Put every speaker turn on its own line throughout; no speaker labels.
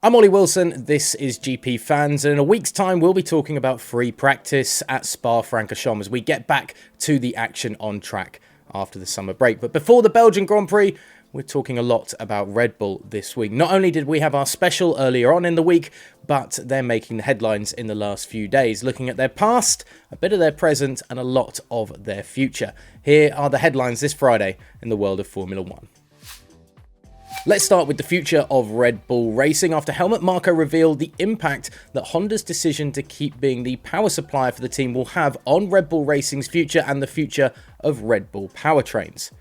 I'm Ollie Wilson, this is GP Fans, and in a week's time we'll be talking about free practice at Spa-Francorchamps as we get back to the action on track after the summer break. But before the Belgian Grand Prix, we're talking a lot about Red Bull this week. Not only did we have our special earlier on in the week, but they're making the headlines in the last few days, looking at their past, a bit of their present, and a lot of their future. Here are the headlines this Friday in the world of Formula One. Let's start with the future of Red Bull Racing after Helmut Marko revealed the impact that Honda's decision to keep being the power supplier for the team will have on Red Bull Racing's future and the future of Red Bull powertrains.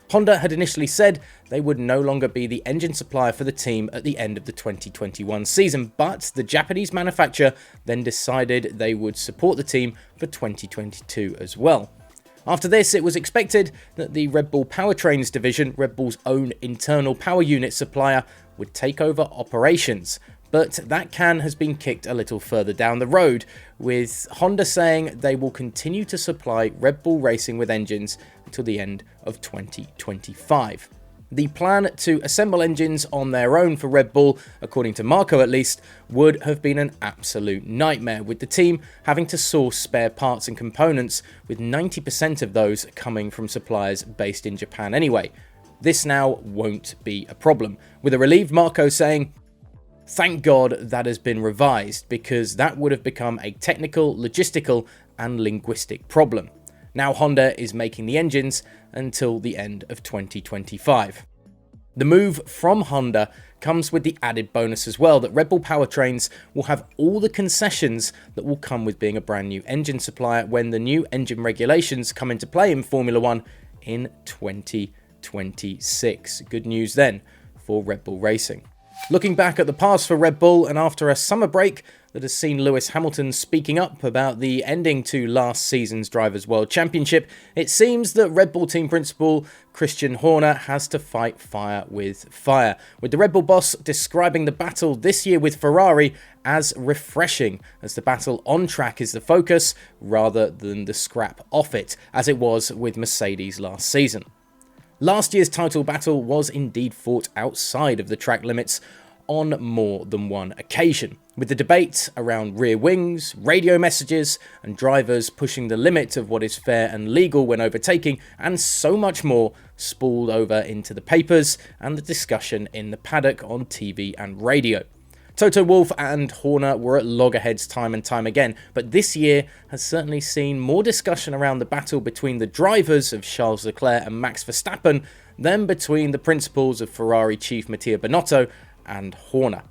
Honda had initially said they would no longer be the engine supplier for the team at the end of the 2021 season, but the Japanese manufacturer then decided they would support the team for 2022 as well. After this, it was expected that the Red Bull Powertrains division, Red Bull's own internal power unit supplier, would take over operations. But that can has been kicked a little further down the road, with Honda saying they will continue to supply Red Bull Racing with engines until the end of 2025. The plan to assemble engines on their own for Red Bull, according to Marko at least, would have been an absolute nightmare, with the team having to source spare parts and components, with 90% of those coming from suppliers based in Japan anyway. This now won't be a problem, with a relieved Marko saying, "Thank God that has been revised, because that would have become a technical, logistical and linguistic problem. Now Honda is making the engines until the end of 2025. The move from Honda comes with the added bonus as well that Red Bull Powertrains will have all the concessions that will come with being a brand new engine supplier when the new engine regulations come into play in Formula One in 2026. Good news then for Red Bull Racing. Looking back at the past for Red Bull, and after a summer break that has seen Lewis Hamilton speaking up about the ending to last season's Drivers' World Championship, it seems that Red Bull team principal Christian Horner has to fight fire, with the Red Bull boss describing the battle this year with Ferrari as refreshing, as the battle on track is the focus rather than the scrap off it, as it was with Mercedes last season. Last year's title battle was indeed fought outside of the track limits on more than one occasion, with the debate around rear wings, radio messages, and drivers pushing the limit of what is fair and legal when overtaking, and so much more spooled over into the papers and the discussion in the paddock on TV and radio. Toto Wolff and Horner were at loggerheads time and time again, but this year has certainly seen more discussion around the battle between the drivers of Charles Leclerc and Max Verstappen than between the principals of Ferrari chief Mattia Binotto and Horner.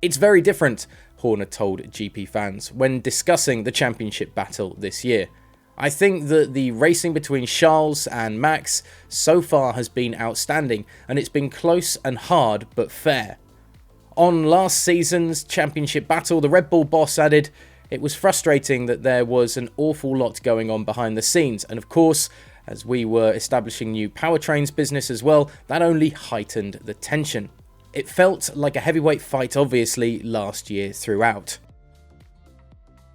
It's very different, Horner told GP Fans when discussing the championship battle this year. I think that the racing between Charles and Max so far has been outstanding, and it's been close and hard but fair. On last season's championship battle, the Red Bull boss added, "It was frustrating that there was an awful lot going on behind the scenes, and of course, as we were establishing new powertrains business as well, that only heightened the tension. It felt like a heavyweight fight obviously last year throughout."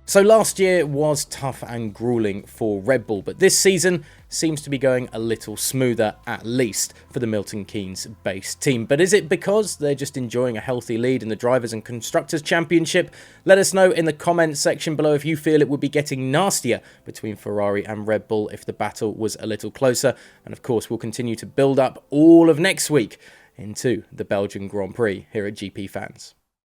So last year was tough and grueling for Red Bull, but this season seems to be going a little smoother, at least for the Milton Keynes based team. But is it because they're just enjoying a healthy lead in the Drivers' and Constructors' Championship? Let us know in the comment section below if you feel it would be getting nastier between Ferrari and Red Bull if the battle was a little closer. And of course, we'll continue to build up all of next week into the Belgian Grand Prix here at GP Fans.